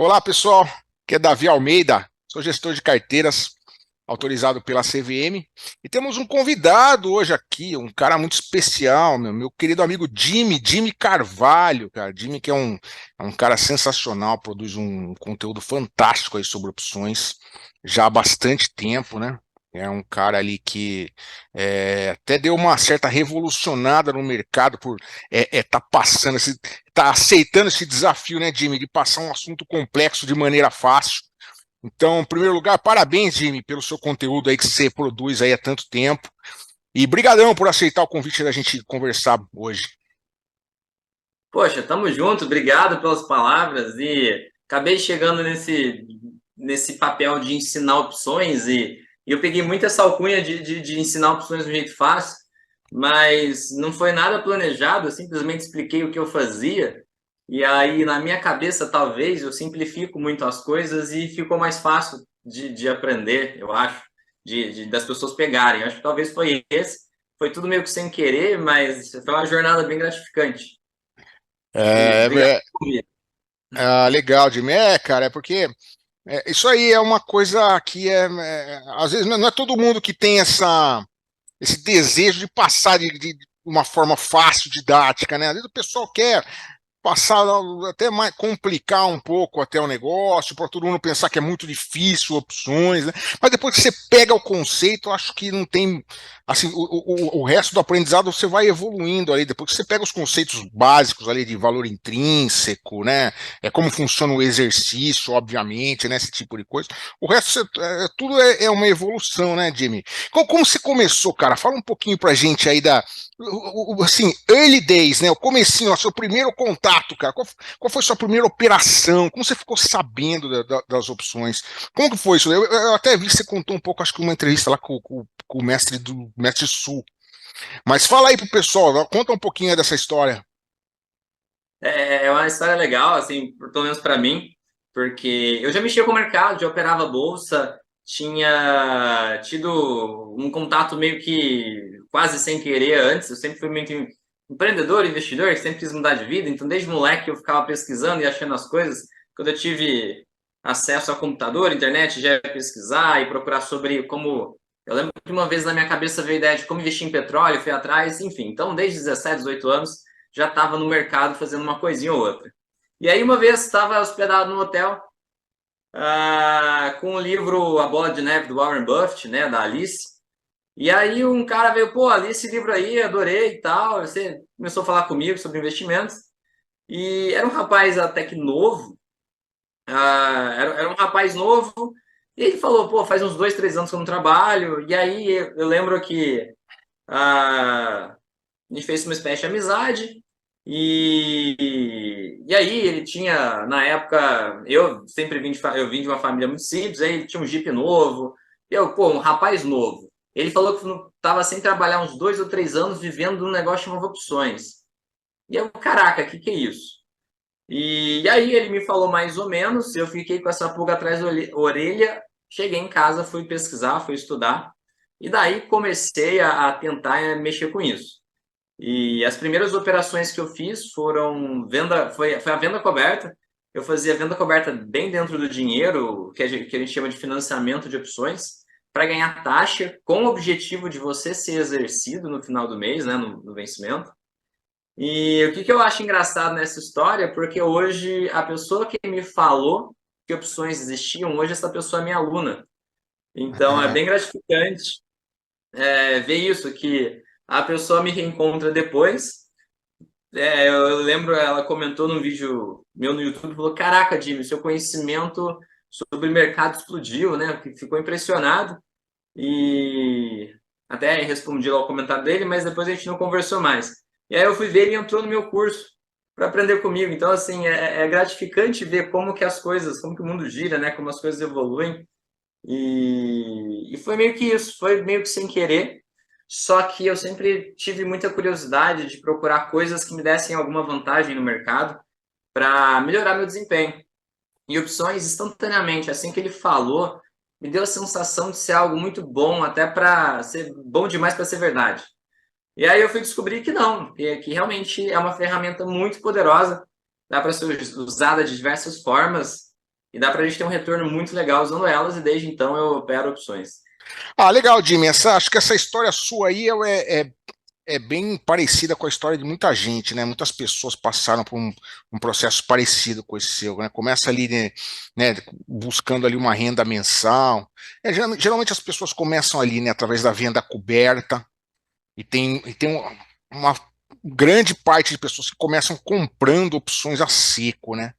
Olá, pessoal. Aqui é Davi Almeida, sou gestor de carteiras autorizado pela CVM e temos um convidado hoje aqui, um cara muito especial, meu querido amigo Jimmy Carvalho, cara. Jimmy que é um cara sensacional, produz um conteúdo fantástico aí sobre opções já há bastante tempo, né? É um cara ali que até deu uma certa revolucionada no mercado por tá passando, tá aceitando esse desafio, né, Jimmy, de passar um assunto complexo de maneira fácil. Então, em primeiro lugar, parabéns, Jimmy, pelo seu conteúdo aí que você produz aí há tanto tempo. E brigadão por aceitar o convite da gente conversar hoje. Poxa, tamo junto, obrigado pelas palavras e acabei chegando nesse papel de ensinar opções e eu peguei muito essa alcunha de ensinar opções do jeito fácil, mas não foi nada planejado, eu simplesmente expliquei o que eu fazia e aí na minha cabeça talvez eu simplifico muito as coisas e ficou mais fácil de aprender, eu acho, das pessoas pegarem. Eu acho que talvez foi tudo meio que sem querer, mas foi uma jornada bem gratificante. E É, obrigado é, por convite. legal, Jimmy. Cara, é porque isso aí é uma coisa que às vezes não é todo mundo que tem esse desejo de passar de uma forma fácil, didática, né? Às vezes o pessoal quer passar até mais complicar um pouco até o negócio, para todo mundo pensar que é muito difícil opções, né? Mas depois que você pega o conceito, eu acho que não tem assim o resto do aprendizado você vai evoluindo ali, depois que você pega os conceitos básicos ali de valor intrínseco, né? É como funciona o exercício, obviamente, né? Esse tipo de coisa. O resto tudo é uma evolução, né, Jimmy? Como você começou, cara? Fala um pouquinho pra gente aí assim, early days, né? O comecinho, o seu primeiro contato, cara. Qual foi a sua primeira operação? Como você ficou sabendo das opções? Como que foi isso? Eu até vi que você contou um pouco, acho que uma entrevista lá com o mestre Sul. Mas fala aí pro pessoal, conta um pouquinho aí dessa história. É uma história legal, assim, pelo menos para mim, porque eu já mexia com o mercado, já operava bolsa, tinha tido um contato meio que quase sem querer antes. Eu sempre fui muito empreendedor, investidor, sempre quis mudar de vida, então desde moleque eu ficava pesquisando e achando as coisas. Quando eu tive acesso a computador, internet, já ia pesquisar e procurar sobre como. Eu lembro que uma vez na minha cabeça veio a ideia de como investir em petróleo, fui atrás, enfim. Então, desde 17, 18 anos, já estava no mercado fazendo uma coisinha ou outra. E aí, uma vez, estava hospedado no hotel com o livro A Bola de Neve do Warren Buffett, né, da Alice. E aí, um cara veio, pô, ali esse livro aí, adorei e tal. Você começou a falar comigo sobre investimentos. E era um rapaz até que novo, era um rapaz novo. E ele falou, pô, faz uns 2, 3 anos que eu não trabalho. E aí, eu lembro que a gente fez uma espécie de amizade. E aí ele tinha, na época, eu vim de uma família muito simples, aí ele tinha um Jeep novo, pô, um rapaz novo. Ele falou que estava sem trabalhar uns 2 ou 3 anos vivendo um negócio chamado opções. E eu, caraca, o que é isso? E aí ele me falou mais ou menos, eu fiquei com essa pulga atrás da orelha, cheguei em casa, fui pesquisar, fui estudar, e daí comecei a tentar mexer com isso. E as primeiras operações que eu fiz foi a venda coberta. Eu fazia venda coberta bem dentro do dinheiro, que a gente chama de financiamento de opções, para ganhar taxa, com o objetivo de você ser exercido no final do mês, né, no vencimento. E o que eu acho engraçado nessa história, porque hoje a pessoa que me falou que opções existiam, hoje essa pessoa é minha aluna. Então é bem gratificante ver isso, que a pessoa me reencontra depois. Eu lembro, ela comentou num vídeo meu no YouTube, falou, caraca, Jimmy, seu conhecimento sobre mercado explodiu, né? Ficou impressionado. E até respondi lá o comentário dele, mas depois a gente não conversou mais. E aí eu fui ver, ele entrou no meu curso para aprender comigo. Então, assim, é gratificante ver como que as coisas, como que o mundo gira, né? Como as coisas evoluem. E foi meio que isso, foi meio que sem querer. Só que eu sempre tive muita curiosidade de procurar coisas que me dessem alguma vantagem no mercado para melhorar meu desempenho. E opções, instantaneamente, assim que ele falou, me deu a sensação de ser algo muito bom, até para ser bom demais para ser verdade. E aí eu fui descobrir que não, que realmente é uma ferramenta muito poderosa, dá para ser usada de diversas formas. e dá para a gente ter um retorno muito legal usando elas, e desde então eu opero opções. Ah, legal, Jimmy. Acho que essa história sua aí é bem parecida com a história de muita gente, né? Muitas pessoas passaram por um processo parecido com esse seu, né? Começa ali, né, buscando ali uma renda mensal. Geralmente as pessoas começam ali, né, através da venda coberta, uma grande parte de pessoas que começam comprando opções a seco, né?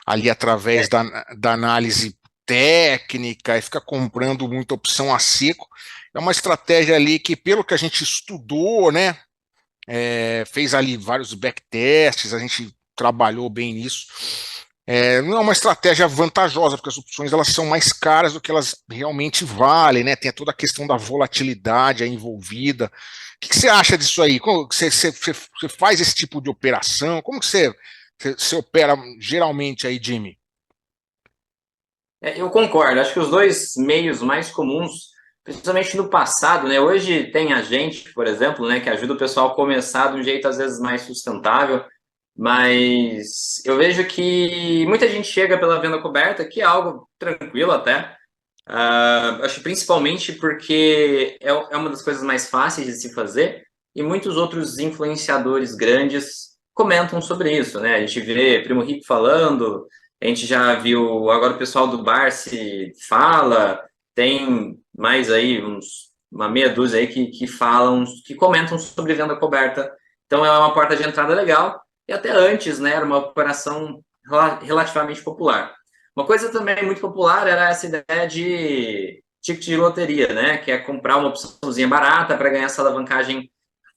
Ali através da análise técnica e fica comprando muita opção a seco. É uma estratégia ali que, pelo que a gente estudou, né? Fez ali vários backtests, a gente trabalhou bem nisso. Não é uma estratégia vantajosa, porque as opções elas são mais caras do que elas realmente valem, né? Tem toda a questão da volatilidade aí envolvida. O que você acha disso aí? Como você faz esse tipo de operação? Como que você opera geralmente aí, Jimmy? Eu concordo, acho que os dois meios mais comuns, principalmente no passado, né? Hoje tem a gente, por exemplo, né, que ajuda o pessoal a começar de um jeito às vezes mais sustentável, mas eu vejo que muita gente chega pela venda coberta, que é algo tranquilo até. Acho principalmente porque é uma das coisas mais fáceis de se fazer e muitos outros influenciadores grandes comentam sobre isso, né? A gente vê Primo Rico falando, a gente já viu agora o pessoal do Barsi fala, tem mais aí uma meia dúzia aí que falam, que comentam sobre venda coberta. Então é uma porta de entrada legal e até antes, né, era uma operação relativamente popular. Uma coisa também muito popular era essa ideia de ticket de loteria, né? Que é comprar uma opçãozinha barata para ganhar essa alavancagem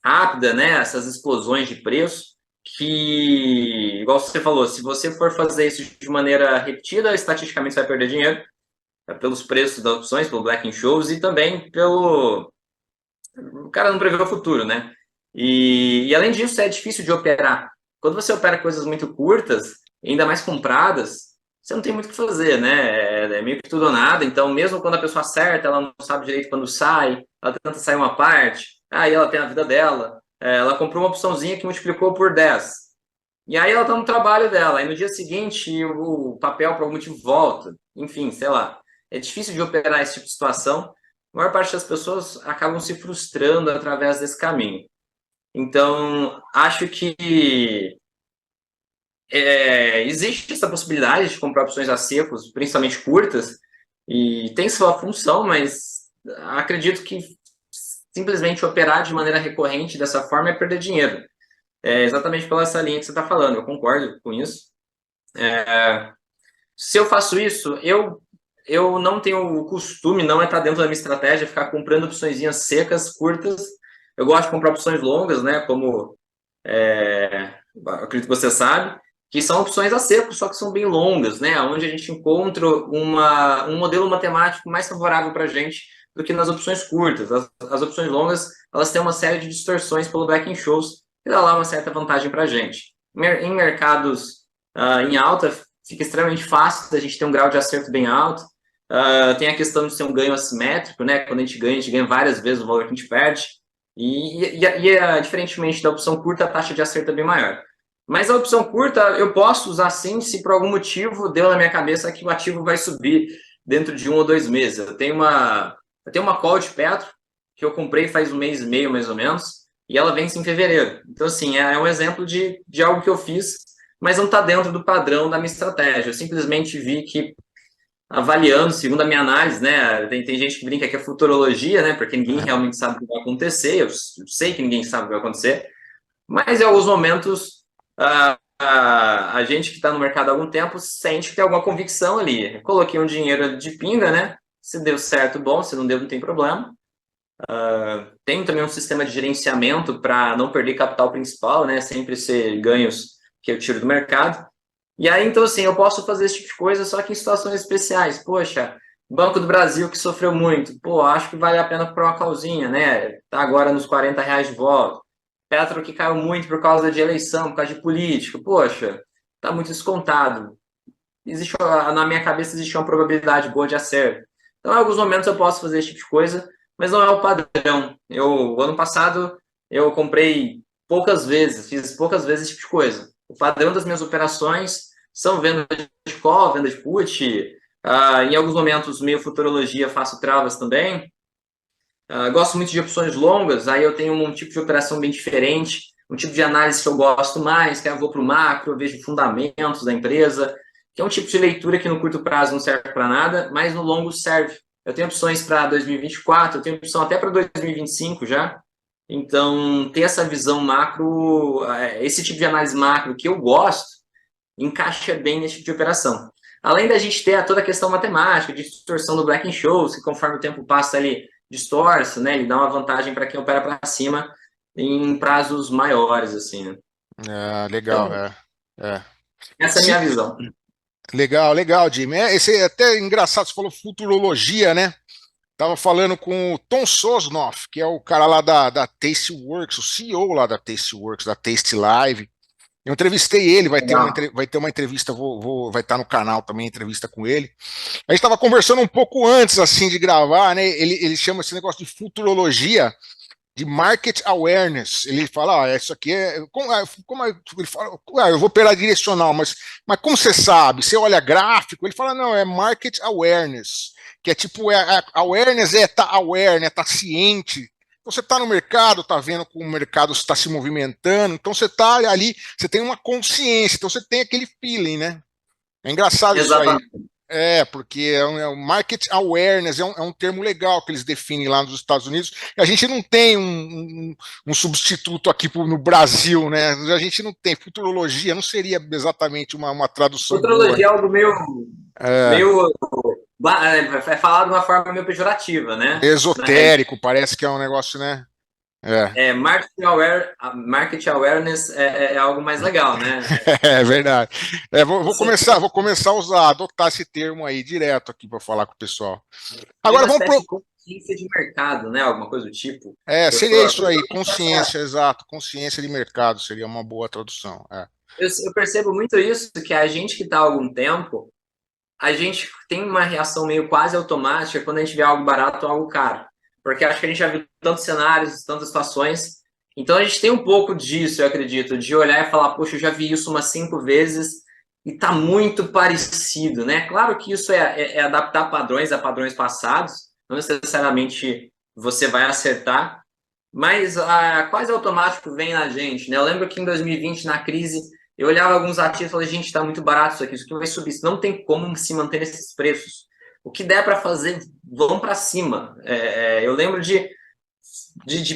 rápida, né? Essas explosões de preço que, igual você falou, se você for fazer isso de maneira repetida, estatisticamente você vai perder dinheiro, pelos preços das opções, pelo Black in Shows e também pelo... O cara não prevê o futuro, né? E além disso, é difícil de operar. Quando você opera coisas muito curtas, ainda mais compradas, você não tem muito o que fazer, né? É meio que tudo ou nada. Então, mesmo quando a pessoa acerta, ela não sabe direito quando sai, ela tenta sair uma parte, aí ela tem a vida dela. Ela comprou uma opçãozinha que multiplicou por 10. E aí ela está no trabalho dela. Aí no dia seguinte, o papel, por algum motivo, volta. Enfim, sei lá. É difícil de operar esse tipo de situação. A maior parte das pessoas acabam se frustrando através desse caminho. Então, acho que existe essa possibilidade de comprar opções a secos, principalmente curtas, e tem sua função, mas acredito que simplesmente operar de maneira recorrente dessa forma é perder dinheiro. Exatamente pela essa linha que você está falando, eu concordo com isso. Se eu faço isso, eu não tenho o costume, não é estar dentro da minha estratégia, ficar comprando opções secas, curtas. Eu gosto de comprar opções longas, né? Como acredito que você sabe, que são opções a seco, só que são bem longas, né? Onde a gente encontra um modelo matemático mais favorável para a gente do que nas opções curtas. As opções longas, elas têm uma série de distorções pelo back in shows, que dá lá uma certa vantagem para a gente. Em mercados em alta, fica extremamente fácil da gente ter um grau de acerto bem alto. Tem a questão de ser um ganho assimétrico, né? Quando a gente ganha várias vezes o valor que a gente perde. Diferentemente da opção curta, a taxa de acerto é bem maior. Mas a opção curta eu posso usar sim se por algum motivo deu na minha cabeça que o ativo vai subir dentro de 1 ou 2 meses. Eu tenho uma call de Petro que eu comprei faz 1 mês e meio, mais ou menos, e ela vence em fevereiro. Então, assim, é um exemplo de algo que eu fiz, mas não está dentro do padrão da minha estratégia. Eu simplesmente vi que avaliando, segundo a minha análise, né? Tem gente que brinca que é futurologia, né? Porque ninguém realmente sabe o que vai acontecer. Eu sei que ninguém sabe o que vai acontecer, mas em alguns momentos a gente que está no mercado há algum tempo sente que tem alguma convicção ali. Eu coloquei um dinheiro de pinga, né? Se deu certo, bom. Se não deu, não tem problema. Tenho também um sistema de gerenciamento para não perder capital principal, né? Sempre ser ganhos que eu tiro do mercado. E aí, então, assim, eu posso fazer esse tipo de coisa, só que em situações especiais. Poxa, Banco do Brasil que sofreu muito. Pô, acho que vale a pena comprar uma calzinha, né? Tá agora nos R$ 40 de volta. Petro que caiu muito por causa de eleição, por causa de política. Poxa, tá muito descontado. Na minha cabeça existe uma probabilidade boa de acerto. Então, em alguns momentos eu posso fazer esse tipo de coisa, mas não é o padrão. Ano passado, eu comprei poucas vezes, fiz poucas vezes esse tipo de coisa. O padrão das minhas operações são venda de call, venda de put, em alguns momentos meio futurologia, faço travas também. Gosto muito de opções longas, aí eu tenho um tipo de operação bem diferente, um tipo de análise que eu gosto mais, que eu vou para o macro, eu vejo fundamentos da empresa, que é um tipo de leitura que no curto prazo não serve para nada, mas no longo serve. Eu tenho opções para 2024, eu tenho opção até para 2025 já. Então, ter essa visão macro, esse tipo de análise macro que eu gosto, encaixa bem nesse tipo de operação. Além da gente ter toda a questão matemática, de distorção do Black-Scholes, que conforme o tempo passa ele distorce, né? Ele dá uma vantagem para quem opera para cima em prazos maiores, assim, né? Legal, Então, é. essa é a Sim, minha visão. legal, legal, Jimmy. Esse é até engraçado, você falou futurologia, né? Tava falando com o Tom Sosnoff, que é o cara lá da Tasteworks, o CEO lá da Tasteworks, da Taste Live. Eu entrevistei ele, Legal. vai ter uma entrevista, vai estar no canal também, entrevista com ele. A gente estava conversando um pouco antes, assim, de gravar, né? Ele chama esse negócio de futurologia, de market awareness. Ele fala, isso aqui ele fala, eu vou pela direcional, mas como você sabe? Você olha gráfico, ele fala, não, é market awareness, que é tipo, awareness tá aware, né? Tá ciente. Então você está no mercado, está vendo como o mercado está se movimentando, então você está ali, você tem uma consciência, então você tem aquele feeling, né? É engraçado isso aí. Exatamente. Porque é um market awareness, é um termo legal que eles definem lá nos Estados Unidos. E a gente não tem um substituto aqui no Brasil, né? A gente não tem. Futurologia não seria exatamente uma tradução boa. Futurologia é algo É, meio é falado de uma forma meio pejorativa, né? Na realidade, esotérico, parece que é um negócio, né? É, market awareness é algo mais legal, né? é verdade. Você Vou começar a adotar esse termo aí direto aqui para falar com o pessoal. tem Agora uma vamos espécie pro. de consciência de mercado, né? Alguma coisa do tipo. Seria A isso aí, pessoa consciência, exato. Consciência de mercado seria uma boa tradução. eu percebo muito isso, que a gente que está há algum tempo, a gente tem uma reação meio quase automática quando a gente vê algo barato ou algo caro. Porque acho que a gente já viu tantos cenários, tantas situações. Então a gente tem um pouco disso, eu acredito, de olhar e falar, poxa, eu já vi isso umas 5 vezes e está muito parecido, né? Claro que isso é adaptar padrões a padrões passados, não necessariamente você vai acertar, mas quase automático vem na gente, né? Eu lembro que em 2020, na crise, eu olhava alguns ativos e falei, gente, está muito barato isso aqui vai subir, não tem como se manter nesses preços. O que der para fazer, vão para cima. Eu lembro de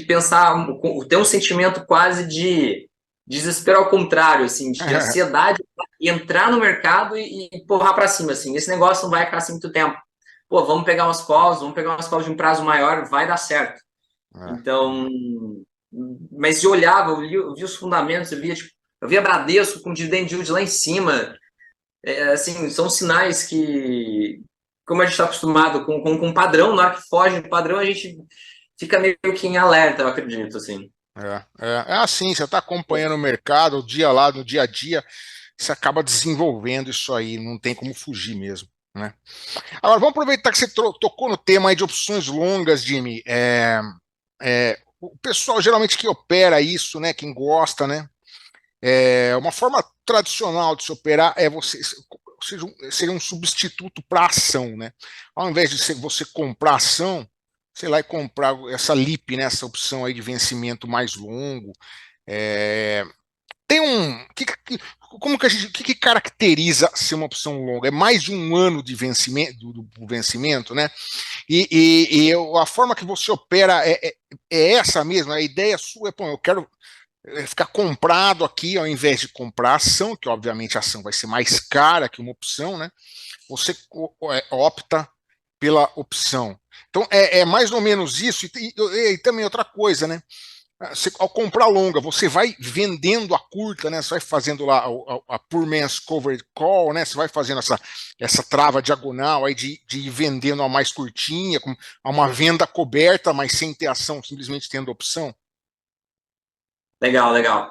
pensar, ter um sentimento quase de desespero ao contrário, assim, de ansiedade, entrar no mercado e empurrar para cima, assim, esse negócio não vai ficar assim muito tempo. Pô, vamos pegar umas calls de um prazo maior, vai dar certo. Então, mas eu olhava, eu via os fundamentos, eu via Bradesco com dividend yield lá em cima. Assim, são sinais que, como a gente está acostumado com padrão, na hora que foge do padrão, a gente fica meio que em alerta, eu acredito, assim. É assim, você está acompanhando o mercado, o dia lá, no dia a dia, você acaba desenvolvendo isso aí, não tem como fugir mesmo, né? Agora, vamos aproveitar que você tocou no tema aí de opções longas, Jimmy. O pessoal geralmente que opera isso, né, quem gosta, né, uma forma tradicional de se operar seria um substituto para ação, né? Ao invés de você comprar ação, sei lá, e comprar essa LIP, né, essa opção aí de vencimento mais longo. É, tem um. Como que a gente. O que caracteriza ser uma opção longa? É mais de um ano de vencimento, do vencimento, né? A forma que você opera é essa mesma. A ideia sua é, pô, eu quero ficar comprado aqui ao invés de comprar ação, que obviamente a ação vai ser mais cara que uma opção, né? Você opta pela opção. Então é mais ou menos isso. E também outra coisa, né? Ao comprar longa, você vai vendendo a curta, né? Você vai fazendo lá a Poor Man's Covered Call, né? Você vai fazendo essa trava diagonal aí de ir vendendo a mais curtinha, a uma venda coberta, mas sem ter ação, simplesmente tendo opção. Legal, legal.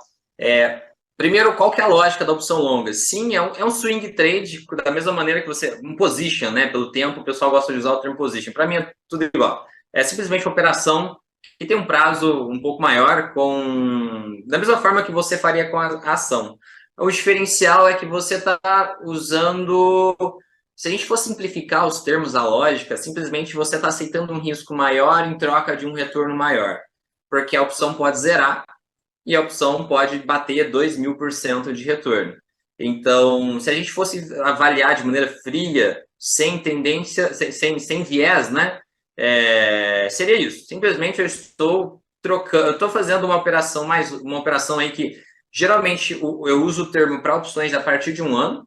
Primeiro, qual que é a lógica da opção longa? Sim, é um swing trade, da mesma maneira que um position, né? Pelo tempo, o pessoal gosta de usar o termo position. Para mim é tudo igual. É simplesmente uma operação que tem um prazo um pouco maior, da mesma forma que você faria com a ação. o diferencial é que você está usando. Se a gente for simplificar os termos da lógica, simplesmente você está aceitando um risco maior em troca de um retorno maior. Porque a opção pode zerar e a opção pode bater 2000% de retorno. Então, se a gente fosse avaliar de maneira fria, sem tendência, sem viés, né? Seria isso. Simplesmente eu estou trocando, eu estou fazendo uma operação aí que geralmente eu uso o termo para opções a partir de um ano,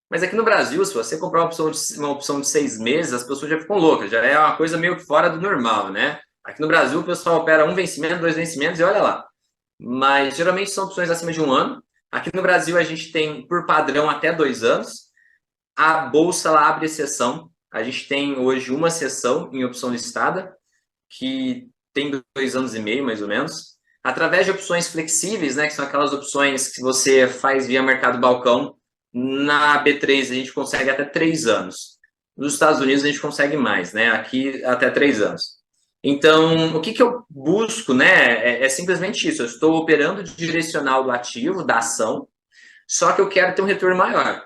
mas aqui no Brasil, se você comprar uma opção de 6 meses, as pessoas já ficam loucas, já é uma coisa meio que fora do normal, né? Aqui no Brasil, o pessoal opera um vencimento, 2 vencimentos e olha lá. Mas geralmente são opções acima de um ano. Aqui no Brasil, a gente tem, por padrão, até 2 anos. A Bolsa ela abre exceção. A gente tem hoje uma sessão em opção listada, que tem 2 anos e meio, mais ou menos. Através de opções flexíveis, né, que são aquelas opções que você faz via mercado balcão, na B3 a gente consegue até 3 anos. Nos Estados Unidos a gente consegue mais, né? Aqui até 3 anos. Então, o que eu busco, né? É simplesmente isso. Eu estou operando de direcional do ativo, da ação, só que eu quero ter um retorno maior.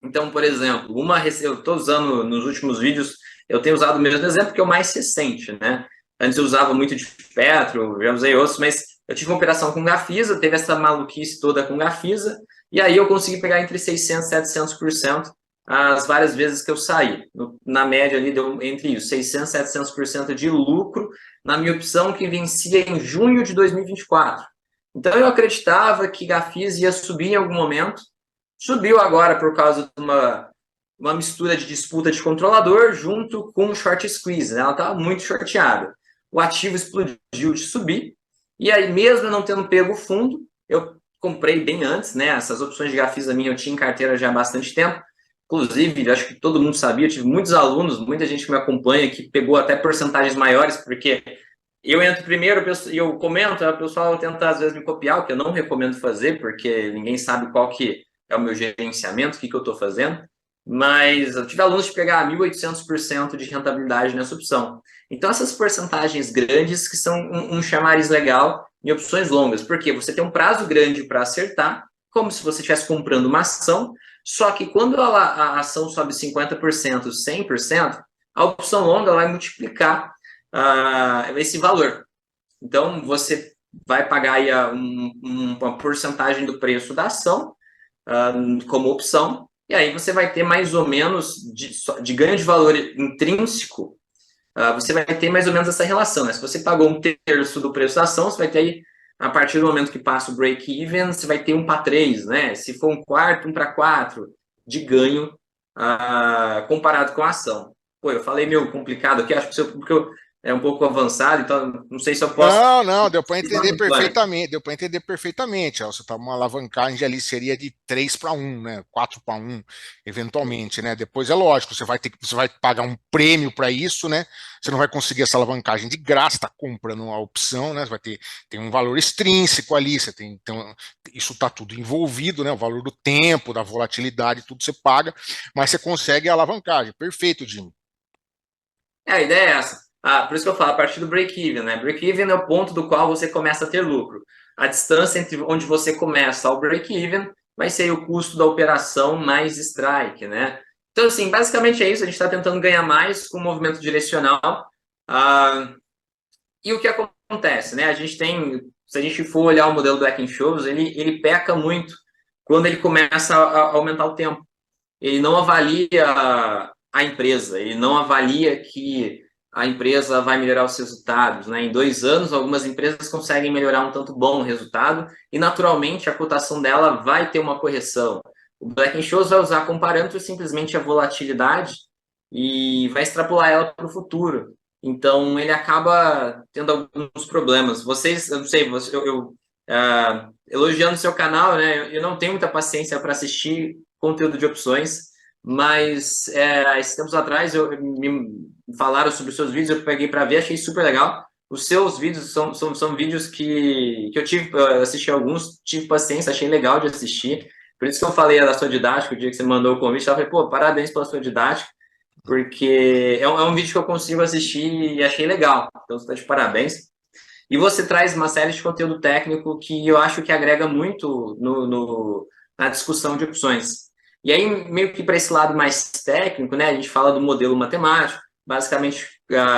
Então, por exemplo, eu estou usando nos últimos vídeos, eu tenho usado o mesmo exemplo que é o mais recente, né? Antes eu usava muito de Petro, já usei outros, mas eu tive uma operação com Gafisa, teve essa maluquice toda com Gafisa, e aí eu consegui pegar entre 600% e 700% as várias vezes que eu saí. Na média ali deu entre isso, 600% e 700% de lucro na minha opção que vencia em junho de 2024. Então eu acreditava que Gafisa ia subir em algum momento, subiu agora por causa de uma mistura de disputa de controlador junto com o short squeeze, né? Ela estava muito shorteada. O ativo explodiu de subir, e aí mesmo não tendo pego o fundo, eu comprei bem antes, né? Essas opções de Gafisa minha eu tinha em carteira já há bastante tempo. Inclusive, acho que todo mundo sabia, eu tive muitos alunos, muita gente que me acompanha que pegou até porcentagens maiores, porque eu entro primeiro e eu comento, o pessoal tenta às vezes me copiar, o que eu não recomendo fazer, porque ninguém sabe qual que é o meu gerenciamento, o que eu estou fazendo, mas eu tive alunos de pegar 1.800% de rentabilidade nessa opção. Então, essas porcentagens grandes que são um chamariz legal em opções longas, porque você tem um prazo grande para acertar, como se você estivesse comprando uma ação, só que quando a ação sobe 50%, 100%, a opção longa vai multiplicar esse valor. Então, você vai pagar aí uma porcentagem do preço da ação como opção, e aí você vai ter mais ou menos de ganho de valor intrínseco, você vai ter mais ou menos essa relação, né? Se você pagou 1/3 do preço da ação, você vai ter aí, a partir do momento que passa o break-even, você vai ter 1/3, né? Se for 1/4, 1/4 de ganho comparado com a ação. Pô, eu falei meio complicado aqui, acho que porque é um pouco avançado, então não sei se eu posso. Não, não, deu para entender perfeitamente, deu para entender perfeitamente. Ó, você tá uma alavancagem ali seria de 3-1, né? 4-1, eventualmente, né? Depois é lógico, você vai pagar um prêmio para isso, né? Você não vai conseguir essa alavancagem de graça, tá comprando a opção, né? Você vai ter tem um valor extrínseco ali, você tem então isso está tudo envolvido, né? O valor do tempo, da volatilidade, tudo você paga, mas você consegue a alavancagem. Perfeito, Jim. A ideia é essa. Por isso que eu falo, a partir do break-even, né? Break-even é o ponto do qual você começa a ter lucro. A distância entre onde você começa ao break-even vai ser o custo da operação mais strike, né? Então, assim, basicamente é isso. A gente está tentando ganhar mais com o movimento direcional. E o que acontece, né? A gente tem, se a gente for olhar o modelo do Shows, ele peca muito quando ele começa a aumentar o tempo. Ele não avalia a empresa, ele não avalia que a empresa vai melhorar os resultados, né? Em 2 anos, algumas empresas conseguem melhorar um tanto bom o resultado e, naturalmente, a cotação dela vai ter uma correção. O Black-Scholes vai usar como parâmetro simplesmente a volatilidade e vai extrapolar ela para o futuro. Então, ele acaba tendo alguns problemas. Vocês, eu não sei, elogiando seu canal, né? Eu não tenho muita paciência para assistir conteúdo de opções, mas esses tempos atrás me falaram sobre os seus vídeos, eu peguei para ver, achei super legal. Os seus vídeos são vídeos que eu tive, assisti alguns, tive paciência, achei legal de assistir. Por isso que eu falei da sua didática, o dia que você mandou o convite, eu falei, pô, parabéns pela sua didática, porque é um vídeo que eu consigo assistir e achei legal. Então, você está de parabéns. E você traz uma série de conteúdo técnico que eu acho que agrega muito na discussão de opções. E aí, meio que para esse lado mais técnico, né, a gente fala do modelo matemático. Basicamente,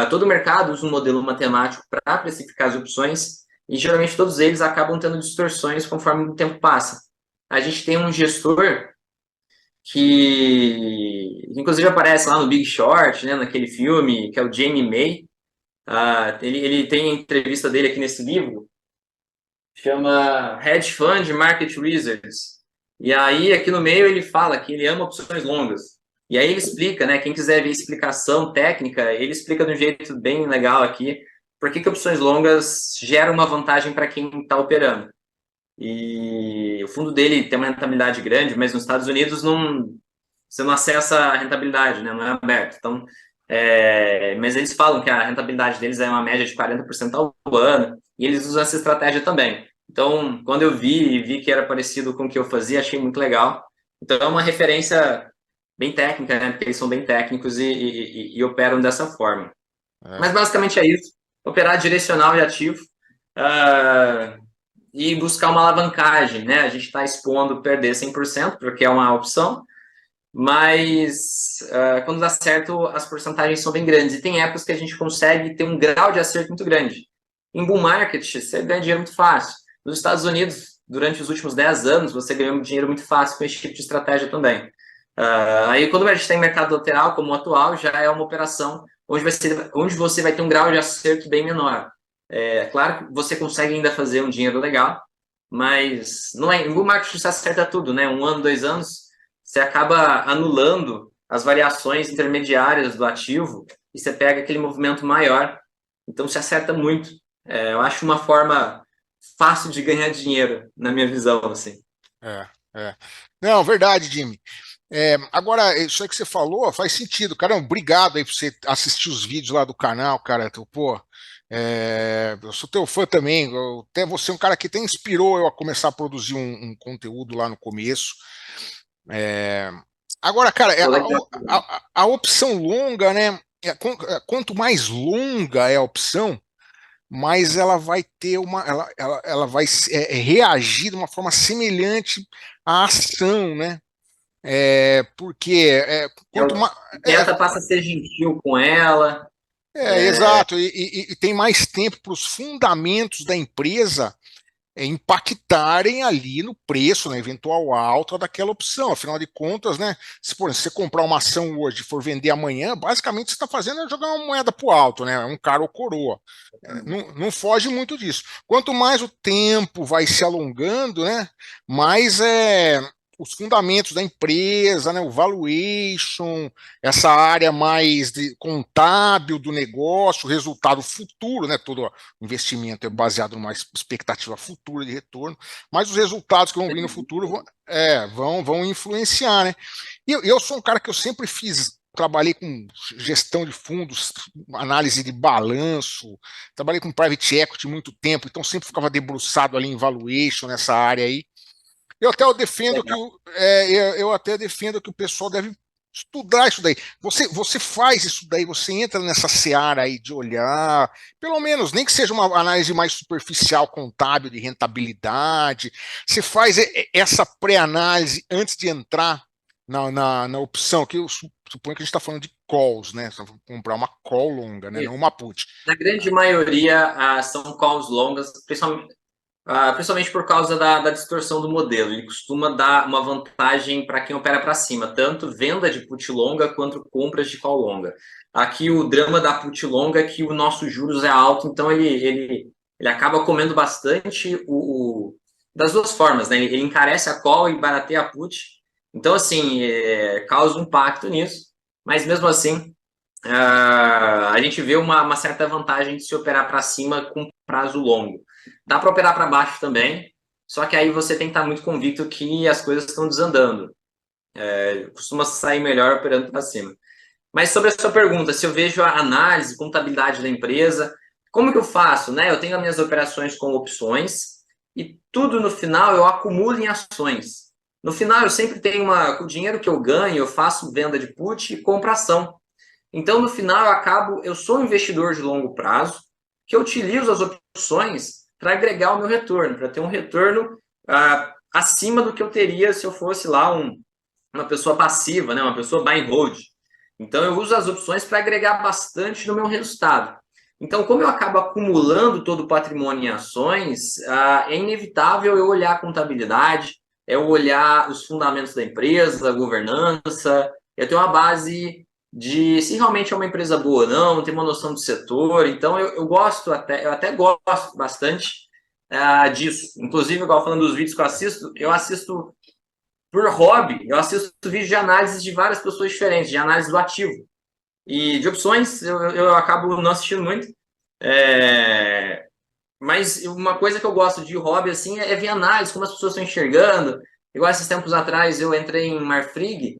todo o mercado usa um modelo matemático para precificar as opções, e geralmente todos eles acabam tendo distorções conforme o tempo passa. A gente tem um gestor que inclusive aparece lá no Big Short, né, naquele filme, que é o Jamie May. Ele tem a entrevista dele aqui nesse livro, chama Hedge Fund Market Wizards. E aí, aqui no meio, ele fala que ele ama opções longas. E aí ele explica, né? Quem quiser ver explicação técnica, ele explica de um jeito bem legal aqui por que opções longas geram uma vantagem para quem está operando. E o fundo dele tem uma rentabilidade grande, mas nos Estados Unidos você não acessa a rentabilidade, né? Não é aberto. Então, mas eles falam que a rentabilidade deles é uma média de 40% ao ano, e eles usam essa estratégia também. Então, quando eu vi que era parecido com o que eu fazia, achei muito legal. Então, é uma referência bem técnica, né? Porque eles são bem técnicos e operam dessa forma. É, Mas, basicamente, é isso. Operar direcional e ativo. Uh, e buscar uma alavancagem, né? A gente está expondo perder 100%, porque é uma opção, mas quando dá certo, as porcentagens são bem grandes. E tem épocas que a gente consegue ter um grau de acerto muito grande. Em bull market, você ganha dinheiro muito fácil. Nos Estados Unidos, durante os últimos 10 anos, você ganhou dinheiro muito fácil com esse tipo de estratégia também. Aí, quando a gente está em mercado lateral, como o atual, já é uma operação onde você vai ter um grau de acerto bem menor. É claro que você consegue ainda fazer um dinheiro legal, mas não é, em bull market você acerta tudo, né? Um ano, 2 anos, você acaba anulando as variações intermediárias do ativo e você pega aquele movimento maior. Então, se acerta muito. Eu acho uma forma fácil de ganhar dinheiro, na minha visão, assim. é, é. Não, verdade, Jimmy. Agora, isso aí que você falou faz sentido. Caramba, obrigado aí por você assistir os vídeos lá do canal, cara. Pô, eu sou teu fã também. Até você é um cara que até inspirou eu a começar a produzir um conteúdo lá no começo. É, agora, cara, Pô, legal. a opção longa, né? Quanto mais longa é a opção, mais ela vai ter ela vai reagir de uma forma semelhante à ação, né? Porque quanto Eu mais. tenta passa a ser gentil com ela. Exato, e tem mais tempo para os fundamentos da empresa impactarem ali no preço, na eventual alta daquela opção. Afinal de contas, né? Se, por exemplo, você comprar uma ação hoje e for vender amanhã, basicamente você está fazendo é jogar uma moeda para o alto, né? É um cara ou coroa. Não foge muito disso. Quanto mais o tempo vai se alongando, né? Mais os fundamentos da empresa, né, o valuation, essa área mais contábil do negócio, o resultado futuro, né, todo investimento é baseado numa expectativa futura de retorno, mas os resultados que vão vir no futuro vão influenciar, né? E eu sou um cara que eu sempre trabalhei com gestão de fundos, análise de balanço, trabalhei com private equity muito tempo, então sempre ficava debruçado ali em valuation nessa área aí. Eu defendo que Legal. eu até defendo que o pessoal deve estudar isso daí. Você faz isso daí, você entra nessa seara aí de olhar, pelo menos, nem que seja uma análise mais superficial, contábil, de rentabilidade. Você faz essa pré-análise antes de entrar na opção, que eu suponho que a gente está falando de calls, né? Você vai comprar uma call longa, né? Não Isso. uma put. Na grande maioria, são calls longas, principalmente por causa da distorção do modelo. Ele costuma dar uma vantagem para quem opera para cima, tanto venda de put longa quanto compras de call longa. Aqui o drama da put longa é que o nosso juros é alto, então ele acaba comendo bastante das duas formas, né? Ele encarece a call e barateia a put. Então, assim, causa um impacto nisso, mas mesmo assim, a gente vê uma certa vantagem de se operar para cima com prazo longo. Dá para operar para baixo também, só que aí você tem que estar muito convicto que as coisas estão desandando. Costuma sair melhor operando para cima. Mas sobre a sua pergunta, se eu vejo a análise, contabilidade da empresa, como que eu faço? Né? Eu tenho as minhas operações com opções e tudo no final eu acumulo em ações. No final eu sempre tenho com o dinheiro que eu ganho, eu faço venda de put e compro ação. Então, no final, eu sou um investidor de longo prazo, que eu utilizo as opções para agregar o meu retorno, para ter um retorno acima do que eu teria se eu fosse lá uma pessoa passiva, né? Uma pessoa buy and hold. Então, eu uso as opções para agregar bastante no meu resultado. Então, como eu acabo acumulando todo o patrimônio em ações, é inevitável eu olhar a contabilidade, eu olhar os fundamentos da empresa, a governança, eu tenho uma base de se realmente é uma empresa boa ou não, ter uma noção do setor. Então, eu até gosto bastante disso. Inclusive, igual falando dos vídeos que eu assisto por hobby, eu assisto vídeos de análise de várias pessoas diferentes, de análise do ativo. E de opções, eu acabo não assistindo muito. Mas uma coisa que eu gosto de hobby, assim, é ver análise, como as pessoas estão enxergando. Igual esses tempos atrás, eu entrei em Marfrig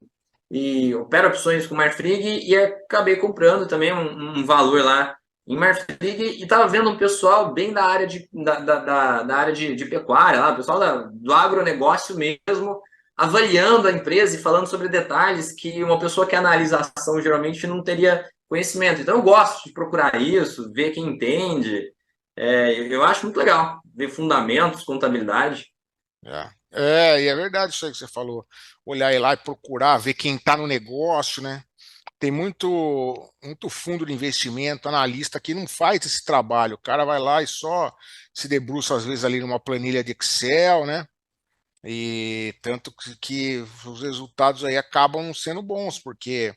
e opero opções com Marfrig e acabei comprando também um valor lá em Marfrig e estava vendo um pessoal bem da área da área de pecuária, lá, o pessoal do agronegócio mesmo, avaliando a empresa e falando sobre detalhes que uma pessoa que analisa a ação geralmente não teria conhecimento. Então eu gosto de procurar isso, ver quem entende. Eu acho muito legal ver fundamentos, contabilidade. E é verdade isso aí que você falou. Olhar aí lá e procurar, ver quem está no negócio, né? Tem muito fundo de investimento, analista que não faz esse trabalho. O cara vai lá e só se debruça, às vezes, ali numa planilha de Excel, né? E tanto que os resultados aí acabam sendo bons, porque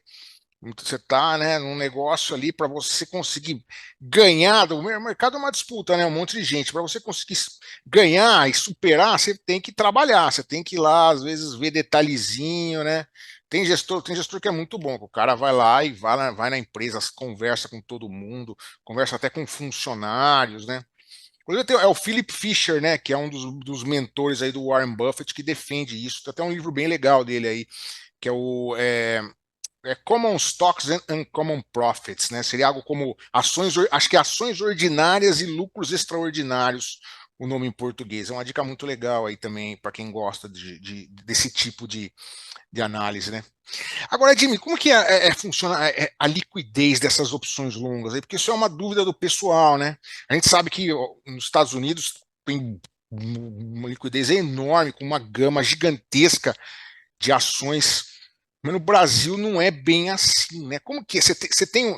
você está, né, num negócio ali para você conseguir ganhar. O mercado é uma disputa, né? Um monte de gente. Para você conseguir ganhar e superar, você tem que trabalhar, você tem que ir lá, às vezes, ver detalhezinho, né? Tem gestor que é muito bom, que o cara vai lá e vai na empresa, conversa com todo mundo, conversa até com funcionários, né? Inclusive, é o Philip Fisher, né, que é um dos mentores aí do Warren Buffett, que defende isso. Tem até um livro bem legal dele aí, que é Common Stocks and Uncommon Profits, né? Seria algo como acho que ações ordinárias e lucros extraordinários, o nome em português. É uma dica muito legal aí também para quem gosta desse tipo de análise, né? Agora, Jimmy, como que funciona a liquidez dessas opções longas aí? Porque isso é uma dúvida do pessoal, né? A gente sabe que ó, nos Estados Unidos tem uma liquidez enorme, com uma gama gigantesca de ações, mas no Brasil não é bem assim, né? Como que é? Você tem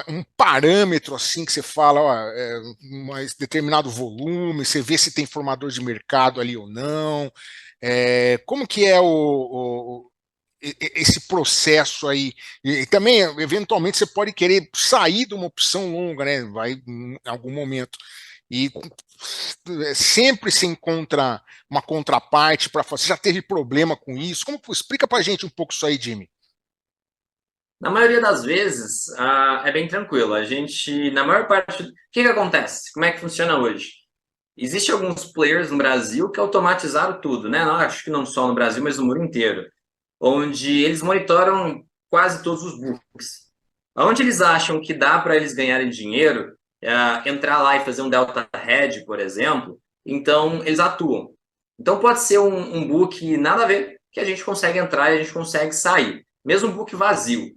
um parâmetro assim que você fala, ó, um determinado volume, você vê se tem formador de mercado ali ou não. Como que é esse processo aí? E também, eventualmente, você pode querer sair de uma opção longa, né? Vai em algum momento. E sempre se encontra uma contraparte para fazer. Você já teve problema com isso? Explica para a gente um pouco isso aí, Jimmy. Na maioria das vezes, é bem tranquilo. A gente, na maior parte, o que acontece? Como é que funciona hoje? Existem alguns players no Brasil que automatizaram tudo, né? Não, acho que não só no Brasil, mas no mundo inteiro, onde eles monitoram quase todos os books. Onde eles acham que dá para eles ganharem dinheiro, entrar lá e fazer um delta hedge, por exemplo, então eles atuam. Então pode ser um book nada a ver, que a gente consegue entrar e a gente consegue sair. Mesmo um book vazio.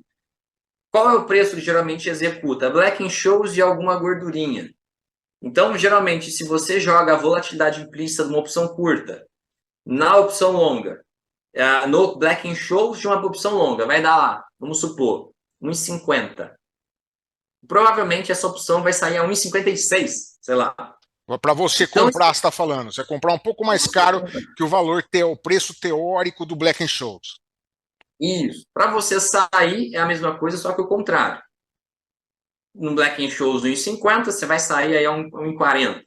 Qual é o preço que geralmente executa? Black and shows de alguma gordurinha. Então, geralmente, se você joga a volatilidade implícita de uma opção curta na opção longa, no Black and Shows de uma opção longa, vai dar lá, vamos supor, 1,50. Provavelmente essa opção vai sair a 1,56, sei lá. Para você Então, comprar, você está falando, você comprar um pouco mais caro que o preço teórico do Black and Scholes. isso. Para você sair é a mesma coisa, só que o contrário. No Black and Shows 1,50, você vai sair aí a 1,40.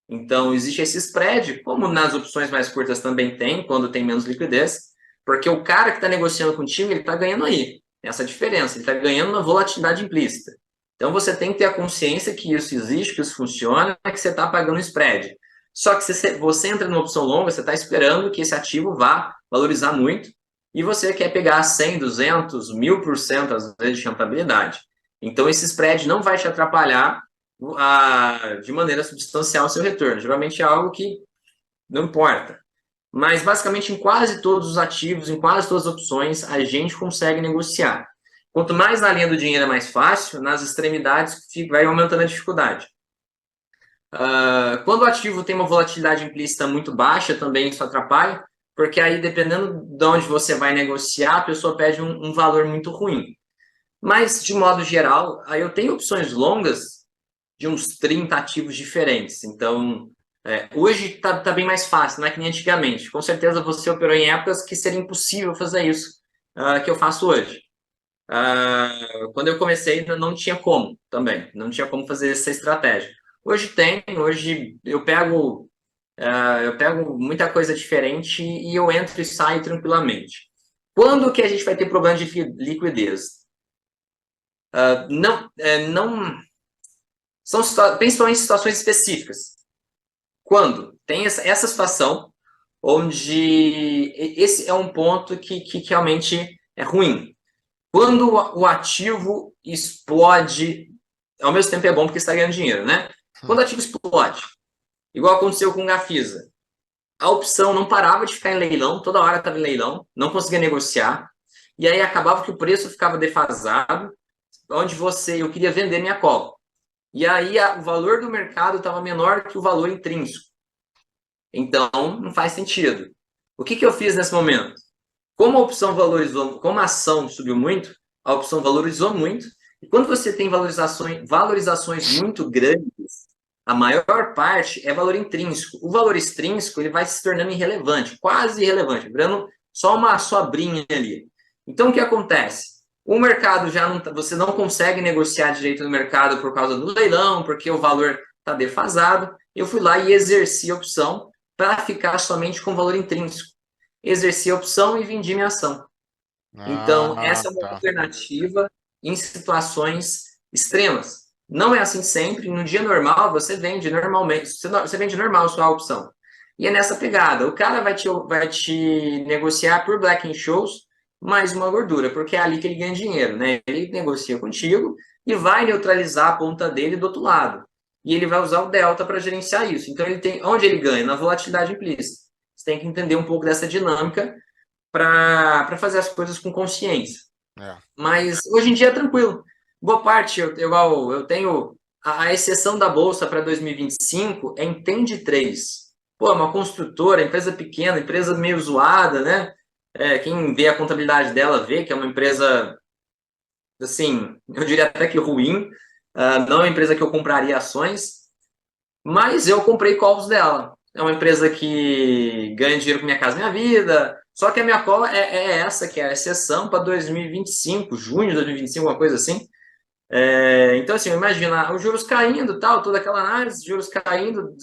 Então, existe esse spread, como nas opções mais curtas também tem, quando tem menos liquidez, porque o cara que está negociando contigo, ele está ganhando aí. Essa diferença, ele está ganhando na volatilidade implícita. Então, você tem que ter a consciência que isso existe, que isso funciona, que você está pagando spread. Só que se você entra numa opção longa, você está esperando que esse ativo vá valorizar muito e você quer pegar 100, 200, 1000% às vezes de rentabilidade. Então, esse spread não vai te atrapalhar de maneira substancial o seu retorno. Geralmente é algo que não importa. Mas, basicamente, em quase todos os ativos, em quase todas as opções, a gente consegue negociar. Quanto mais na linha do dinheiro é mais fácil, nas extremidades vai aumentando a dificuldade. Quando o ativo tem uma volatilidade implícita muito baixa, também isso atrapalha, porque aí, dependendo de onde você vai negociar, a pessoa pede um valor muito ruim. Mas, de modo geral, aí eu tenho opções longas de uns 30 ativos diferentes. Então, hoje tá bem mais fácil, não é que nem antigamente. Com certeza você operou em épocas que seria impossível fazer isso que eu faço hoje. Quando eu comecei, ainda não tinha como também, não tinha como fazer essa estratégia. Hoje tem, hoje eu pego muita coisa diferente e eu entro e saio tranquilamente. Quando que a gente vai ter problema de liquidez? Não são principalmente situações específicas. Quando tem essa situação onde esse é um ponto que realmente é ruim. Quando o ativo explode, ao mesmo tempo é bom porque está ganhando dinheiro, né? Quando o ativo explode, igual aconteceu com o Gafisa, a opção não parava de ficar em leilão, toda hora estava em leilão, não conseguia negociar, e aí acabava que o preço ficava defasado, onde eu queria vender minha call. E aí o valor do mercado estava menor que o valor intrínseco. Então, não faz sentido. O que eu fiz nesse momento? Como a opção valorizou, como a ação subiu muito, a opção valorizou muito, e quando você tem valorizações muito grandes, a maior parte é valor intrínseco. O valor extrínseco ele vai se tornando irrelevante, quase irrelevante, virando só uma sobrinha ali. Então, o que acontece? O mercado já não, você não consegue negociar direito no mercado por causa do leilão, porque o valor está defasado. Eu fui lá e exerci a opção para ficar somente com valor intrínseco. Exerci a opção e vendi minha ação. Então, essa é uma Tá. alternativa em situações extremas. Não é assim sempre. No dia normal, você vende normalmente, você vende normal a sua opção. E é nessa pegada. O cara vai te negociar por Black in Shows mais uma gordura, porque é ali que ele ganha dinheiro, né? Ele negocia contigo e vai neutralizar a ponta dele do outro lado. E ele vai usar o delta para gerenciar isso. Então, ele tem onde ele ganha? Na volatilidade implícita. Você tem que entender um pouco dessa dinâmica para fazer as coisas com consciência. É. Mas hoje em dia é tranquilo. Boa parte, eu tenho a exceção da Bolsa para 2025 é Entende 3. Pô, é uma construtora, empresa pequena, empresa meio zoada, né? Quem vê a contabilidade dela vê que é uma empresa, assim, eu diria até que ruim. Não é uma empresa que eu compraria ações, mas eu comprei calls dela. É uma empresa que ganha dinheiro com Minha Casa Minha Vida. Só que a minha call é essa, que é a exceção para 2025, junho de 2025, uma coisa assim. Então, assim, imagina os juros caindo, tal, toda aquela análise, juros caindo,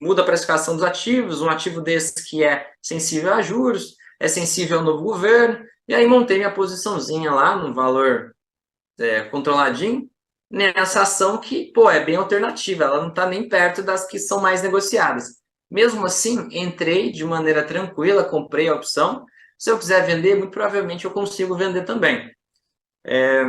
muda a precificação dos ativos, um ativo desse que é sensível a juros, é sensível ao novo governo, e aí montei minha posiçãozinha lá, num valor controladinho, nessa ação que, pô, é bem alternativa, ela não está nem perto das que são mais negociadas. Mesmo assim, entrei de maneira tranquila, comprei a opção. Se eu quiser vender, muito provavelmente eu consigo vender também. É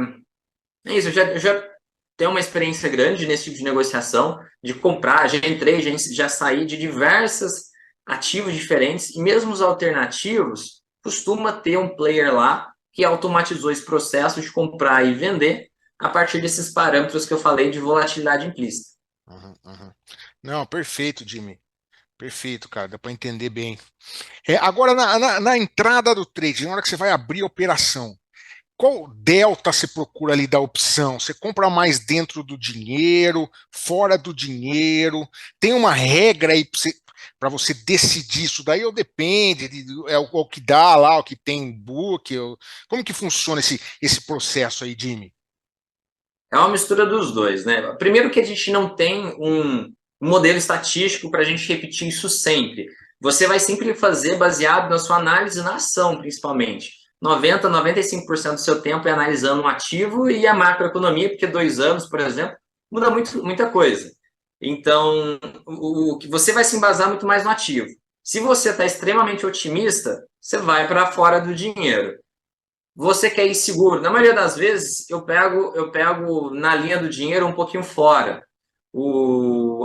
isso, eu já tenho uma experiência grande nesse tipo de negociação, de comprar, já entrei, já saí de diversos ativos diferentes, e mesmo os alternativos, costuma ter um player lá que automatizou esse processo de comprar e vender a partir desses parâmetros que eu falei de volatilidade implícita. Uhum. Não, perfeito, Jimmy. Perfeito, cara. Dá para entender bem. Agora, na entrada do trade, na hora que você vai abrir a operação, qual delta você procura ali da opção? Você compra mais dentro do dinheiro, fora do dinheiro? Tem uma regra aí para você decidir isso daí? Ou depende? É o que dá lá, o que tem book? Como que funciona esse processo aí, Jimmy? É uma mistura dos dois, né? Primeiro que a gente não tem um modelo estatístico para a gente repetir isso sempre. Você vai sempre fazer baseado na sua análise na ação, principalmente. 95% do seu tempo é analisando um ativo e a macroeconomia, porque 2 anos, por exemplo, muda muita coisa. Então, o que você vai se embasar muito mais no ativo. Se você está extremamente otimista, você vai para fora do dinheiro. Você quer ir seguro? Na maioria das vezes, eu pego na linha do dinheiro um pouquinho fora.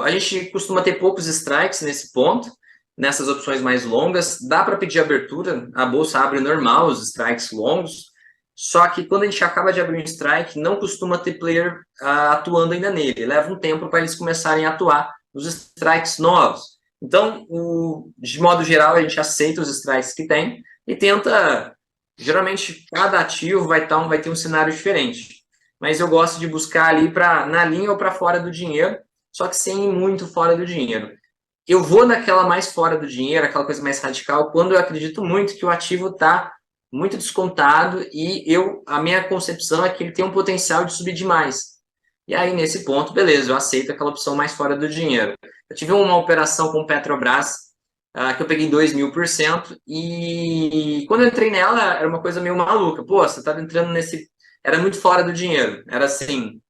A gente costuma ter poucos strikes nesse ponto, nessas opções mais longas. Dá para pedir abertura, a bolsa abre normal, os strikes longos. Só que quando a gente acaba de abrir um strike, não costuma ter player atuando ainda nele. Leva um tempo para eles começarem a atuar os strikes novos. Então, de modo geral, a gente aceita os strikes que tem e tenta. Geralmente, cada ativo vai ter um cenário diferente. Mas eu gosto de buscar ali na linha ou para fora do dinheiro, só que sem ir muito fora do dinheiro. Eu vou naquela mais fora do dinheiro, aquela coisa mais radical, quando eu acredito muito que o ativo está muito descontado e a minha concepção é que ele tem um potencial de subir demais. E aí, nesse ponto, beleza, eu aceito aquela opção mais fora do dinheiro. Eu tive uma operação com Petrobras, que eu peguei 2.000%, e quando eu entrei nela, era uma coisa meio maluca. Pô, você estava entrando nesse... Era muito fora do dinheiro. Era assim,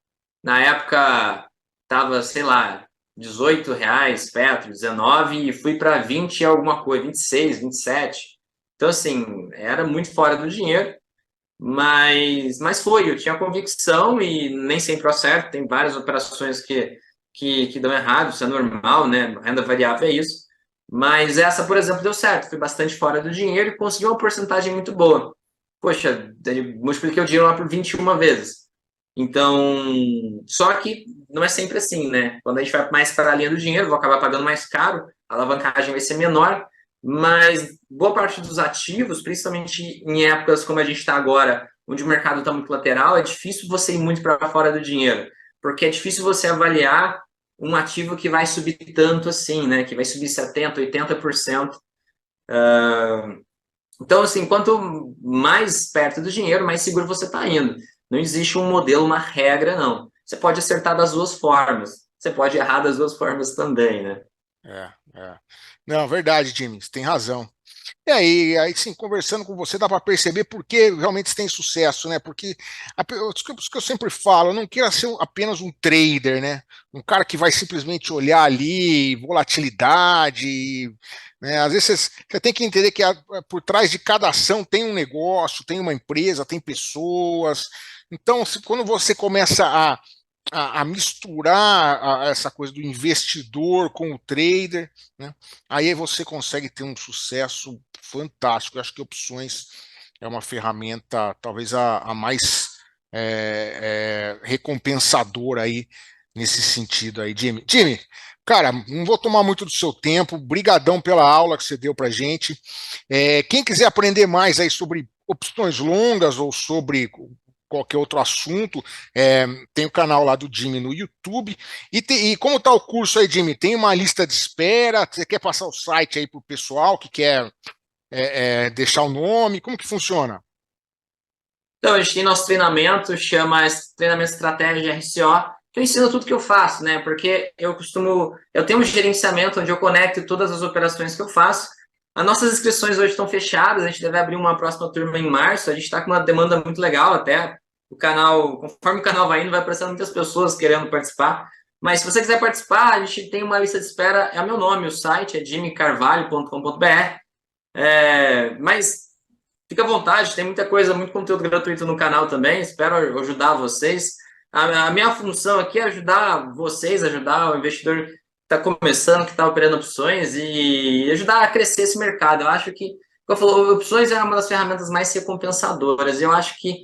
na época, tava, sei lá, R$ 18, Petro, 19, e fui para 20 e alguma coisa, 26, 27. Então, assim, era muito fora do dinheiro. Mas foi, eu tinha convicção e nem sempre acerto, tem várias operações que dão errado, isso é normal, né? Renda variável é isso. Mas essa, por exemplo, deu certo, fui bastante fora do dinheiro e consegui uma porcentagem muito boa. Poxa, multipliquei o dinheiro lá por 21 vezes. Então, só que não é sempre assim, né? Quando a gente vai mais para a linha do dinheiro, vou acabar pagando mais caro, a alavancagem vai ser menor, mas boa parte dos ativos, principalmente em épocas como a gente está agora, onde o mercado está muito lateral, é difícil você ir muito para fora do dinheiro, porque é difícil você avaliar um ativo que vai subir tanto assim, né? Que vai subir 70%, 80%. Então, assim, quanto mais perto do dinheiro, mais seguro você está indo. Não existe um modelo, uma regra, não. Você pode acertar das duas formas. Você pode errar das duas formas também, né? É. Não, verdade, Jimmy, você tem razão. E aí sim, conversando com você, dá para perceber por que realmente você tem sucesso, né? Porque os que eu sempre falo, eu não quero ser apenas um trader, né? Um cara que vai simplesmente olhar ali, volatilidade, né? Às vezes você tem que entender que por trás de cada ação tem um negócio, tem uma empresa, tem pessoas. Então, quando você começa a misturar essa coisa do investidor com o trader, né? Aí você consegue ter um sucesso fantástico. Eu acho que opções é uma ferramenta talvez a mais recompensadora aí nesse sentido aí, Jimmy. Jimmy, cara, não vou tomar muito do seu tempo. Brigadão pela aula que você deu para gente. Quem quiser aprender mais aí sobre opções longas ou sobre qualquer outro assunto, tem o canal lá do Jimmy no YouTube. E como está o curso aí, Jimmy? Tem uma lista de espera? Você quer passar o site aí para o pessoal que quer deixar o nome? Como que funciona? Então, a gente tem nosso treinamento, chama Treinamento Estratégia RCO, que eu ensino tudo que eu faço, né? Porque eu tenho um gerenciamento onde eu conecto todas as operações que eu faço. As nossas inscrições hoje estão fechadas, a gente deve abrir uma próxima turma em março, a gente está com uma demanda muito legal até. O canal, conforme o canal vai indo, vai aparecendo muitas pessoas querendo participar. Mas se você quiser participar, a gente tem uma lista de espera, é o meu nome, o site é jimmycarvalho.com.br. Mas fica à vontade, tem muita coisa, muito conteúdo gratuito no canal também. Espero ajudar vocês. A minha função aqui é ajudar vocês, ajudar o investidor que está começando, que está operando opções e ajudar a crescer esse mercado. Eu acho que, como eu falo, opções é uma das ferramentas mais recompensadoras. Eu acho que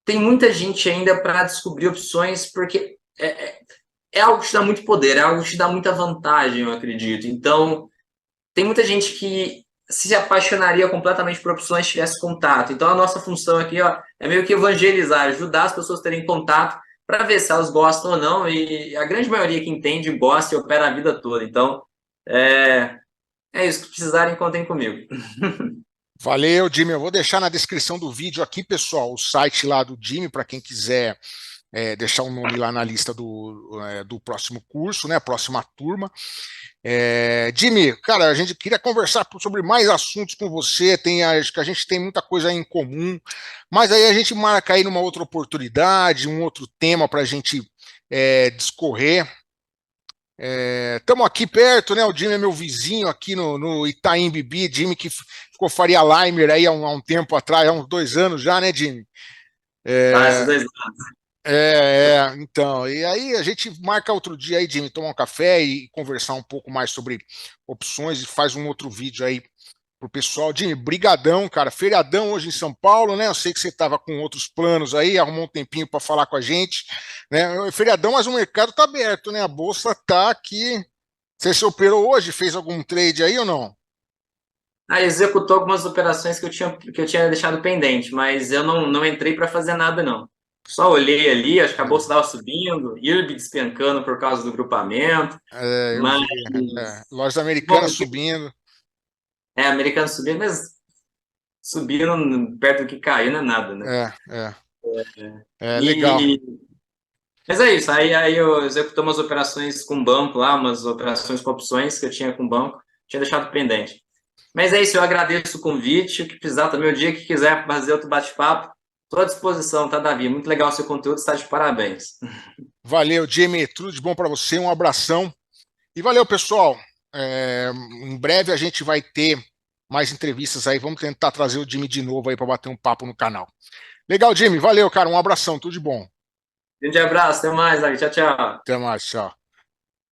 tem muita gente ainda para descobrir opções, porque é algo que te dá muito poder, é algo que te dá muita vantagem, eu acredito. Então, tem muita gente que se apaixonaria completamente por opções se tivesse contato. Então, a nossa função aqui, ó, é meio que evangelizar, ajudar as pessoas a terem contato para ver se elas gostam ou não. E a grande maioria que entende, gosta e opera a vida toda. Então, é isso. Se precisarem, contem comigo. Valeu, Jimmy. Eu vou deixar na descrição do vídeo aqui, pessoal, o site lá do Jimmy, para quem quiser deixar o nome lá na lista do próximo curso, né? Próxima turma. Jimmy, cara, a gente queria conversar sobre mais assuntos com você. Acho que a gente tem muita coisa em comum, mas aí a gente marca aí numa outra oportunidade, um outro tema para a gente discorrer. Estamos aqui perto, né? O Jimmy é meu vizinho aqui no Itaim Bibi, Jimmy que ficou Faria Limer aí há um tempo atrás, há uns 2 anos já, né, Jimmy? Esses É, dois. então, e aí a gente marca outro dia aí, Jimmy, tomar um café e conversar um pouco mais sobre opções e faz um outro vídeo aí pro pessoal. Jimmy, brigadão, cara. Feriadão hoje em São Paulo, né? Eu sei que você estava com outros planos aí, arrumou um tempinho para falar com a gente, né? Feriadão, mas o mercado tá aberto, né? A bolsa tá aqui. Você se operou hoje? Fez algum trade aí ou não? Aí executou algumas operações que eu tinha deixado pendente, mas eu não entrei para fazer nada, não. Só olhei ali, acho que a bolsa estava subindo, IRB despencando por causa do grupamento, Eu mas, vi. Lojas bom, americanas subindo. americano subindo, mas subindo perto do que caiu não é nada, né? É, é, legal. E, mas é isso, aí eu executou umas operações com banco lá, umas operações com opções que eu tinha com banco, tinha deixado pendente. Mas é isso, eu agradeço o convite. O que precisar também, o dia que quiser fazer outro bate-papo, estou à disposição, tá, Davi? Muito legal o seu conteúdo, está de parabéns. Valeu, Jimmy. Tudo de bom para você. Um abração. E valeu, pessoal. Em breve a gente vai ter mais entrevistas aí. Vamos tentar trazer o Jimmy de novo aí para bater um papo no canal. Legal, Jimmy. Valeu, cara. Um abração. Tudo de bom. Grande abraço, até mais, Davi. Tchau, tchau. Até mais. Tchau.